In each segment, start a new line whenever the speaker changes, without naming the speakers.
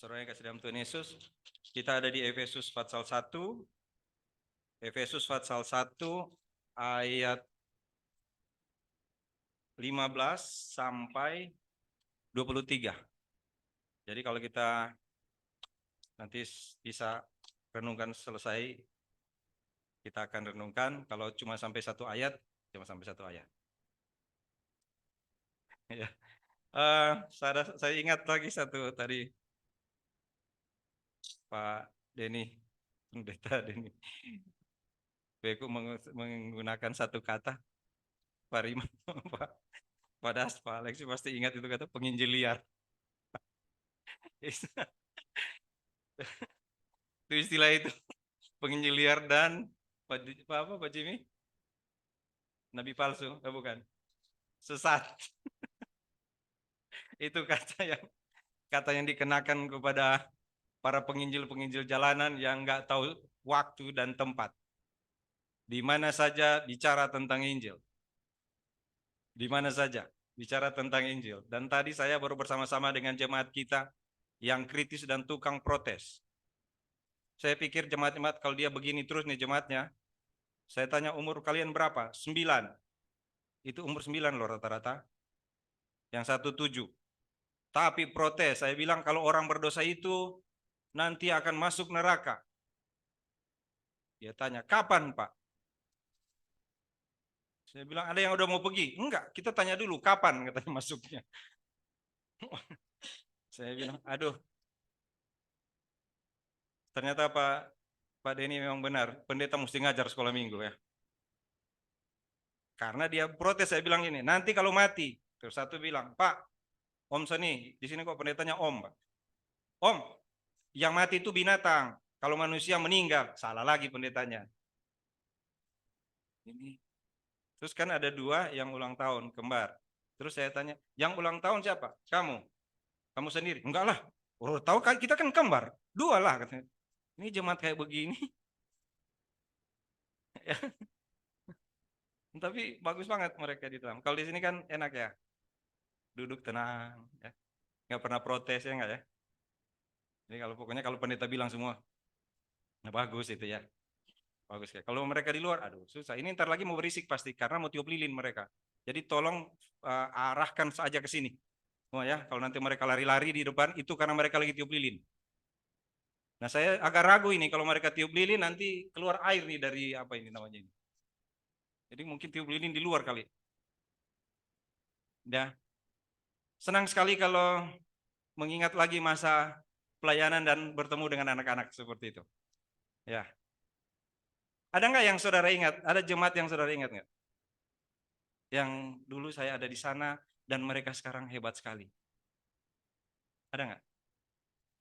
Saudara yang kasih dalam Tuhan Yesus, kita ada di Efesus pasal 1. Efesus pasal 1 ayat 15 sampai 23. Jadi kalau kita nanti bisa renungkan selesai, kita akan renungkan. Kalau cuma sampai satu ayat, cuma sampai satu ayat. Ya. Saya ingat lagi satu tadi, Pak Denny, Pendeta Denny. Beku menggunakan satu kata, Pak Rima, Pak Das, Pak Alexi pasti ingat itu kata penginjil liar. Itu istilah itu, penginjil liar dan Pak Jimmy? Nabi palsu, bukan? Sesat. Itu kata yang dikenakan kepada para penginjil-penginjil jalanan yang nggak tahu waktu dan tempat. Di mana saja bicara tentang Injil. Di mana saja bicara tentang Injil. Dan tadi saya baru bersama-sama dengan jemaat kita yang kritis dan tukang protes. Saya pikir jemaat-jemaat kalau dia begini terus nih jemaatnya, saya tanya umur kalian berapa? 9. Itu umur 9 loh rata-rata. Yang 1 7. Tapi protes, saya bilang kalau orang berdosa itu nanti akan masuk neraka. Dia tanya, kapan Pak? Saya bilang, ada yang udah mau pergi? Enggak, kita tanya dulu, kapan katanya masuknya. Saya bilang, aduh. Ternyata Pak Denny memang benar, pendeta mesti ngajar sekolah minggu ya. Karena dia protes, saya bilang ini, nanti kalau mati. Terus satu bilang, Pak, Om Seni, di sini kok pendetanya Om, Pak. Om, yang mati itu binatang. Kalau manusia meninggal, salah lagi pendetanya. Ini. Terus kan ada 2 yang ulang tahun, kembar. Terus saya tanya, yang ulang tahun siapa? Kamu. Kamu sendiri? Enggak lah. Oh, tahu kan kita kan kembar. 2 lah katanya. Ini jemaat kayak begini. Tapi bagus banget mereka di dalam. Kalau di sini kan enak ya. Duduk tenang ya. Nggak pernah protes ya enggak ya. Jadi kalau pendeta bilang semua, nah bagus itu ya. Bagus ya. Kalau mereka di luar, aduh susah. Ini ntar lagi mau berisik pasti karena mau tiup lilin mereka. Jadi tolong arahkan saja ke sini. Oh ya, kalau nanti mereka lari-lari di depan itu karena mereka lagi tiup lilin. Nah saya agak ragu ini kalau mereka tiup lilin nanti keluar air nih dari apa ini namanya ini. Jadi mungkin tiup lilin di luar kali. Ya, senang sekali kalau mengingat lagi masa pelayanan dan bertemu dengan anak-anak seperti itu. Ya, ada nggak yang saudara ingat? Ada jemaat yang saudara ingat nggak? Yang dulu saya ada di sana dan mereka sekarang hebat sekali. Ada nggak?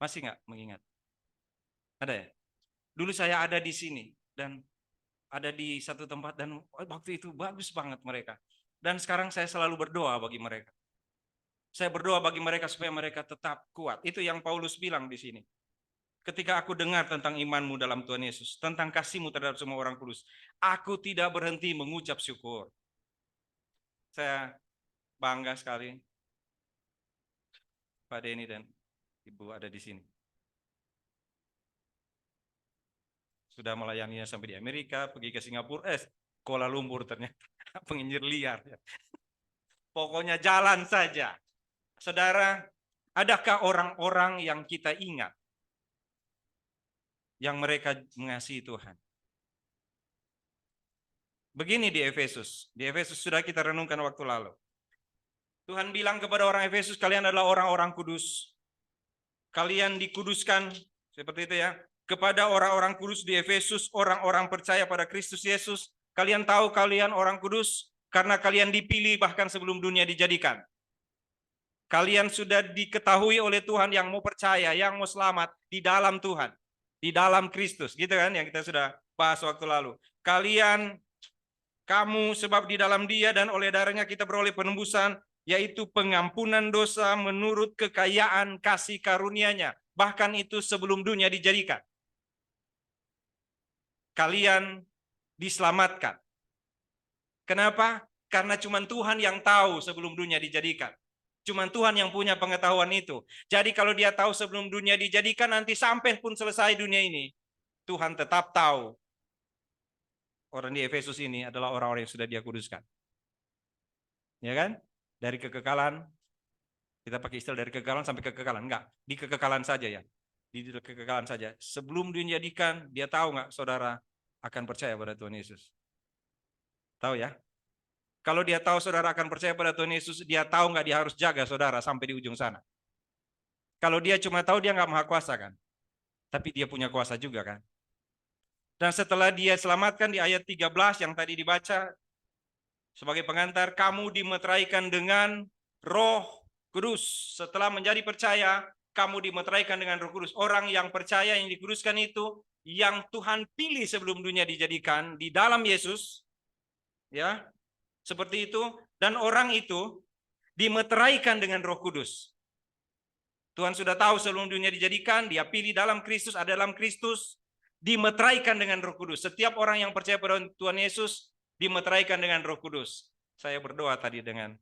Masih nggak mengingat? Ada ya? Dulu saya ada di sini dan ada di satu tempat dan waktu itu bagus banget mereka. Dan sekarang saya selalu berdoa bagi mereka. Saya berdoa bagi mereka supaya mereka tetap kuat. Itu yang Paulus bilang di sini. Ketika aku dengar tentang imanmu dalam Tuhan Yesus, tentang kasihmu terhadap semua orang kudus, aku tidak berhenti mengucap syukur. Saya bangga sekali Pak Denny dan Ibu ada di sini. Sudah melayaninya sampai di Amerika, pergi ke Singapura, Kuala Lumpur ternyata penginjil liar. Pokoknya jalan saja. Saudara, adakah orang-orang yang kita ingat yang mereka mengasihi Tuhan? Begini di Efesus. Di Efesus sudah kita renungkan waktu lalu. Tuhan bilang kepada orang Efesus, kalian adalah orang-orang kudus. Kalian dikuduskan, seperti itu ya. Kepada orang-orang kudus di Efesus, orang-orang percaya pada Kristus Yesus. Kalian tahu kalian orang kudus, karena kalian dipilih bahkan sebelum dunia dijadikan. Kalian sudah diketahui oleh Tuhan yang mau percaya, yang mau selamat di dalam Tuhan. Di dalam Kristus, gitu kan yang kita sudah bahas waktu lalu. Kamu sebab di dalam Dia dan oleh darahnya kita beroleh penembusan, yaitu pengampunan dosa menurut kekayaan kasih karunia-Nya. Bahkan itu sebelum dunia dijadikan. Kalian diselamatkan. Kenapa? Karena cuma Tuhan yang tahu sebelum dunia dijadikan. Cuman Tuhan yang punya pengetahuan itu. Jadi kalau dia tahu sebelum dunia dijadikan, nanti sampai pun selesai dunia ini, Tuhan tetap tahu orang di Efesus ini adalah orang-orang yang sudah dia kuduskan. Ya kan? Dari kekekalan, kita pakai istilah dari kekekalan sampai kekekalan. Enggak, di kekekalan saja ya. Di kekekalan saja. Sebelum dunia dijadikan, dia tahu nggak saudara akan percaya pada Tuhan Yesus? Tahu ya? Kalau dia tahu saudara akan percaya pada Tuhan Yesus, dia tahu nggak dia harus jaga saudara sampai di ujung sana. Kalau dia cuma tahu, dia nggak maha kuasa kan? Tapi dia punya kuasa juga kan? Dan setelah dia selamatkan di ayat 13 yang tadi dibaca, sebagai pengantar, kamu dimeteraikan dengan Roh Kudus. Setelah menjadi percaya, kamu dimeteraikan dengan Roh Kudus. Orang yang percaya yang dikuduskan itu, yang Tuhan pilih sebelum dunia dijadikan di dalam Yesus, ya, seperti itu. Dan orang itu dimeteraikan dengan Roh Kudus. Tuhan sudah tahu sebelum dunia dijadikan, dia pilih dalam Kristus, ada dalam Kristus, dimeteraikan dengan Roh Kudus. Setiap orang yang percaya pada Tuhan Yesus dimeteraikan dengan Roh Kudus. Saya berdoa tadi dengan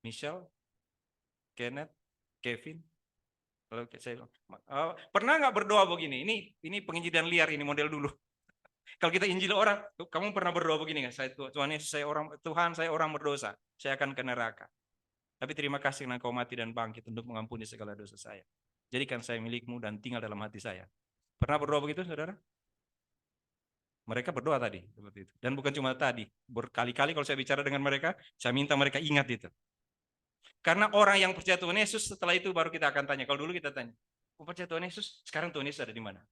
Michelle, Kenneth, Kevin. Lalu saya pernah nggak berdoa begini? Ini penginjilan liar, ini model dulu. Kalau kita injil orang, kamu pernah berdoa begini nggak? Tuhan Yesus, Tuhan, saya orang berdosa, saya akan ke neraka. Tapi terima kasih karena kau mati dan bangkit untuk mengampuni segala dosa saya. Jadikan saya milikmu dan tinggal dalam hati saya. Pernah berdoa begitu, saudara? Mereka berdoa tadi seperti itu. Dan bukan cuma tadi, berkali-kali kalau saya bicara dengan mereka, saya minta mereka ingat itu. Karena orang yang percaya Tuhan Yesus, setelah itu baru kita akan tanya. Kalau dulu kita tanya, kau percaya Tuhan Yesus? Sekarang Tuhan Yesus ada di mana?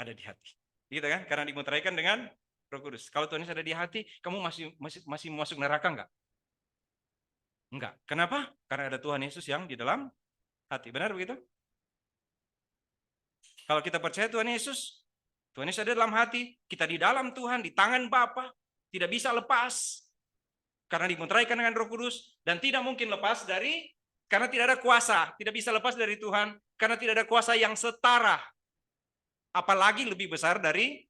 Ada di hati. Gitu kan? Karena dimeteraikan dengan Roh Kudus. Kalau Tuhan Yesus ada di hati, kamu masih masuk neraka enggak? Enggak. Kenapa? Karena ada Tuhan Yesus yang di dalam hati. Benar begitu? Kalau kita percaya Tuhan Yesus ada dalam hati, kita di dalam Tuhan, di tangan Bapa, tidak bisa lepas. Karena dimeteraikan dengan Roh Kudus, dan tidak mungkin lepas dari, karena tidak ada kuasa, tidak bisa lepas dari Tuhan, karena tidak ada kuasa yang setara, apalagi lebih besar dari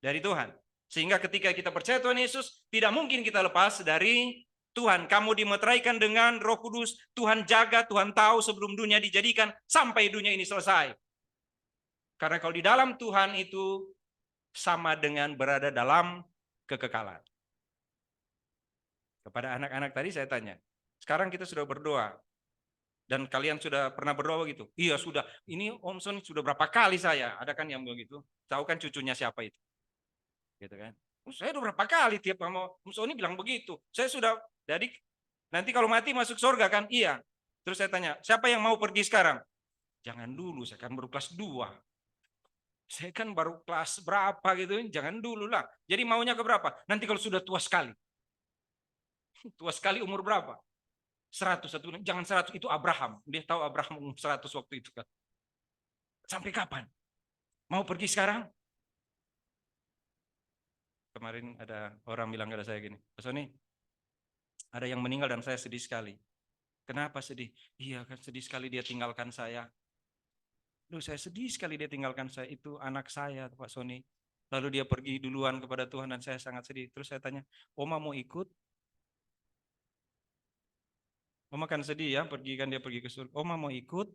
Tuhan. Sehingga ketika kita percaya Tuhan Yesus, tidak mungkin kita lepas dari Tuhan. Kamu dimeteraikan dengan Roh Kudus, Tuhan jaga, Tuhan tahu sebelum dunia dijadikan, sampai dunia ini selesai. Karena kalau di dalam Tuhan itu sama dengan berada dalam kekekalan. Kepada anak-anak tadi saya tanya, sekarang kita sudah berdoa, dan kalian sudah pernah berdoa begitu? Iya sudah, ini Om Sony sudah berapa kali saya, ada kan yang begitu, tahu kan cucunya siapa itu? Gitu kan? Saya udah berapa kali tiap sama Om Sony bilang begitu, saya sudah, jadi nanti kalau mati masuk surga kan? Iya. Terus saya tanya, siapa yang mau pergi sekarang? Jangan dulu, saya kan baru kelas 2. Saya kan baru kelas berapa gitu, jangan dulu lah. Jadi maunya ke berapa? Nanti kalau sudah tua sekali. Tua sekali umur berapa? 100. Jangan 100, itu Abraham. Dia tahu Abraham umur 100 waktu itu kan. Sampai kapan? Mau pergi sekarang? Kemarin ada orang bilang kepada saya gini, Pak Sony, ada yang meninggal dan saya sedih sekali. Kenapa sedih? Iya kan sedih sekali dia tinggalkan saya. Duh, saya sedih sekali dia tinggalkan saya. Itu anak saya, Pak Sony. Lalu dia pergi duluan kepada Tuhan dan saya sangat sedih. Terus saya tanya, Oma mau ikut? Oma kan sedih ya, dia pergi ke surga. Oma mau ikut?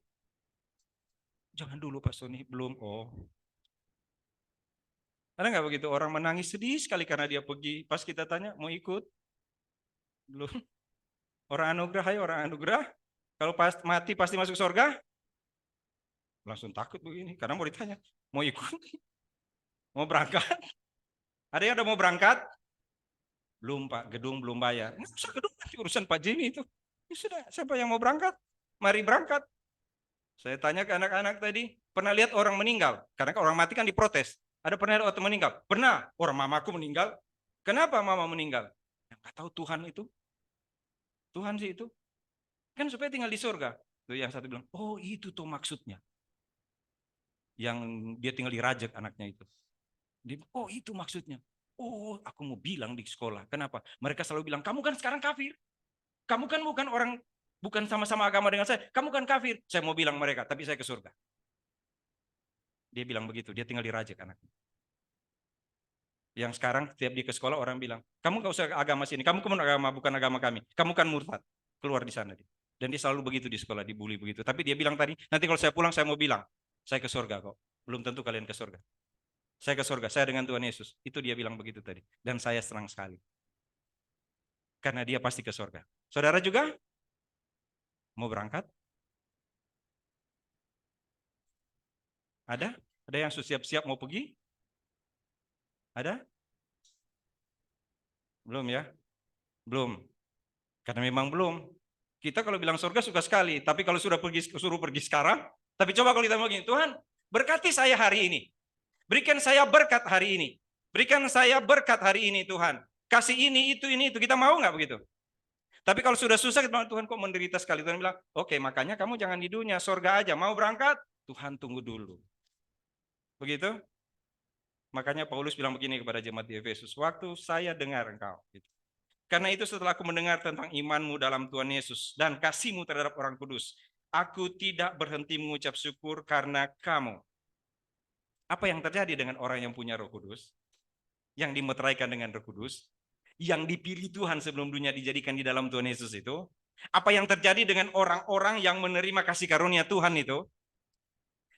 Jangan dulu Pak Sony, belum. Oh. Ada nggak begitu? Orang menangis sedih sekali karena dia pergi. Pas kita tanya, mau ikut? Belum. Orang anugerah, ayo orang anugerah. Kalau pas mati pasti masuk surga? Langsung takut begini, karena mau ditanya, mau ikut? Mau berangkat? Ada yang udah mau berangkat? Belum Pak, gedung belum bayar. Nggak usah gedung, nanti urusan Pak Jimmy itu. Ya sudah, siapa yang mau berangkat? Mari berangkat. Saya tanya ke anak-anak tadi, pernah lihat orang meninggal? Karena orang mati kan diprotes. Ada pernah lihat orang meninggal? Pernah. Orang mamaku meninggal. Kenapa mama meninggal? Yang nggak tahu Tuhan itu. Tuhan sih itu. Kan supaya tinggal di surga. Tuh yang satu bilang, oh itu tuh maksudnya. Yang dia tinggal di Rajak anaknya itu. Dia, oh itu maksudnya. Oh, aku mau bilang di sekolah. Kenapa? Mereka selalu bilang, kamu kan sekarang kafir. Kamu kan bukan orang, bukan sama-sama agama dengan saya. Kamu kan kafir. Saya mau bilang mereka, tapi saya ke surga. Dia bilang begitu. Dia tinggal di Rajak anaknya. Yang sekarang setiap dia ke sekolah orang bilang, kamu gak usah agama sini. Kamu kan agama bukan agama kami. Kamu kan murtad. keluar di sana dia. Dan dia selalu begitu di sekolah, dibully begitu. Tapi dia bilang tadi, nanti kalau saya pulang saya mau bilang, saya ke surga kok. Belum tentu kalian ke surga. Saya ke surga, saya dengan Tuhan Yesus. Itu dia bilang begitu tadi. Dan saya senang sekali. Karena dia pasti ke surga. Saudara juga mau berangkat? Ada? Ada yang siap-siap mau pergi? Ada? Belum ya? Belum. Karena memang belum. Kita kalau bilang surga suka sekali, tapi kalau sudah suruh pergi sekarang, tapi coba kalau kita mau begini, Tuhan, berkati saya hari ini. Berikan saya berkat hari ini. Berikan saya berkat hari ini, Tuhan. Kasih ini, itu, kita mau nggak begitu? Tapi kalau sudah susah, kita bilang, Tuhan kok menderita sekali. Tuhan bilang, oke, makanya kamu jangan di dunia, surga aja. Mau berangkat? Tuhan tunggu dulu. Begitu? Makanya Paulus bilang begini kepada jemaat di Efesus, waktu saya dengar engkau. Gitu. Karena itu setelah aku mendengar tentang imanmu dalam Tuhan Yesus dan kasihmu terhadap orang kudus, aku tidak berhenti mengucap syukur karena kamu. Apa yang terjadi dengan orang yang punya Roh Kudus? Yang dimeteraikan dengan Roh Kudus? Yang dipilih Tuhan sebelum dunia dijadikan di dalam Tuhan Yesus itu? Apa yang terjadi dengan orang-orang yang menerima kasih karunia Tuhan itu?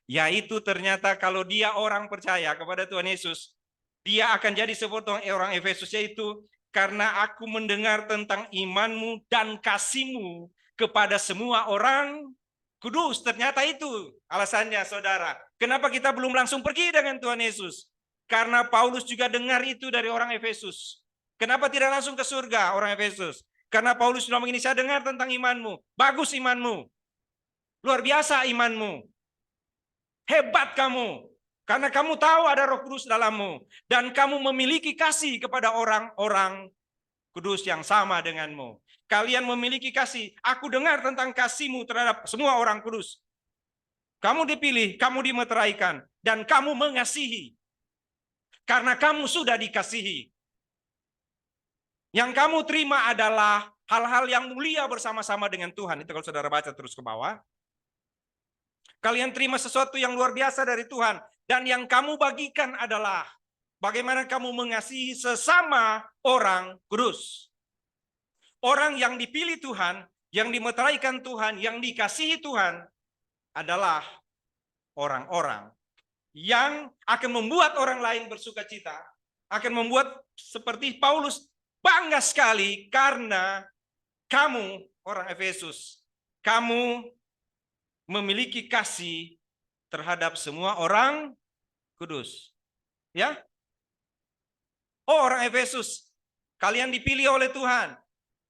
Yaitu ternyata kalau dia orang percaya kepada Tuhan Yesus, dia akan jadi seperti orang Efesus, yaitu karena aku mendengar tentang imanmu dan kasihmu kepada semua orang kudus. Ternyata itu alasannya, saudara. Kenapa kita belum langsung pergi dengan Tuhan Yesus? Karena Paulus juga dengar itu dari orang Efesus. Kenapa tidak langsung ke surga orang Efesus? Karena Paulus bilang begini, saya dengar tentang imanmu. Bagus imanmu. Luar biasa imanmu. Hebat kamu. Karena kamu tahu ada Roh Kudus dalammu. Dan kamu memiliki kasih kepada orang-orang kudus yang sama denganmu. Kalian memiliki kasih. Aku dengar tentang kasihmu terhadap semua orang kudus. Kamu dipilih, kamu dimeteraikan, dan kamu mengasihi. Karena kamu sudah dikasihi. Yang kamu terima adalah hal-hal yang mulia bersama-sama dengan Tuhan. Itu kalau saudara baca terus ke bawah. Kalian terima sesuatu yang luar biasa dari Tuhan. Dan yang kamu bagikan adalah bagaimana kamu mengasihi sesama orang kudus. Orang yang dipilih Tuhan, yang dimeteraikan Tuhan, yang dikasihi Tuhan adalah orang-orang yang akan membuat orang lain bersuka cita. Akan membuat seperti Paulus bangga sekali karena kamu, orang Efesus, kamu memiliki kasih terhadap semua orang kudus. Ya? Oh, orang Efesus, kalian dipilih oleh Tuhan.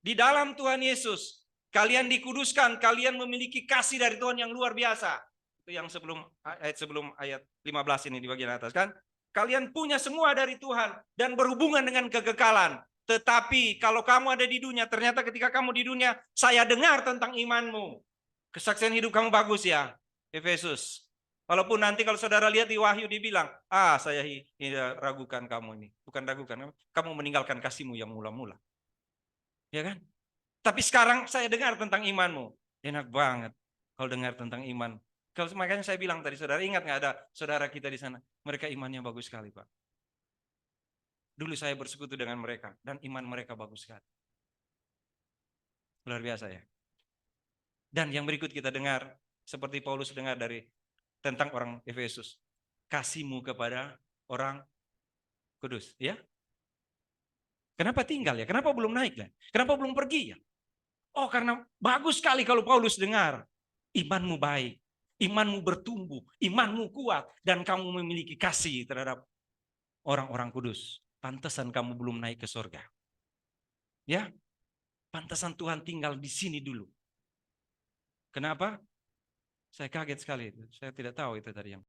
Di dalam Tuhan Yesus, kalian dikuduskan, kalian memiliki kasih dari Tuhan yang luar biasa. Itu yang sebelum ayat 15 ini di bagian atas kan. Kalian punya semua dari Tuhan dan berhubungan dengan kekekalan. Tetapi kalau kamu ada di dunia, ternyata ketika kamu di dunia, saya dengar tentang imanmu. Kesaksian hidup kamu bagus ya, Efesus. Walaupun nanti kalau saudara lihat di Wahyu dibilang, saya ragukan kamu ini. Bukan ragukan, kamu meninggalkan kasihmu yang mula-mula. Ya kan? Tapi sekarang saya dengar tentang imanmu. Enak banget kalau dengar tentang iman. Kalau makanya saya bilang tadi, saudara ingat nggak ada saudara kita di sana? Mereka imannya bagus sekali, Pak. Dulu saya bersekutu dengan mereka dan iman mereka bagus sekali. Luar biasa ya. Dan yang berikut kita dengar, seperti Paulus dengar dari tentang orang Efesus. Kasihmu kepada orang kudus. Ya. Kenapa tinggal ya? Kenapa belum naik ya? Kenapa belum pergi ya? Oh, karena bagus sekali kalau Paulus dengar. Imanmu baik. Imanmu bertumbuh. Imanmu kuat. Dan kamu memiliki kasih terhadap orang-orang kudus. Pantesan kamu belum naik ke surga. Ya. Pantesan Tuhan tinggal di sini dulu. Kenapa? Saya kaget sekali. Saya tidak tahu itu tadi yang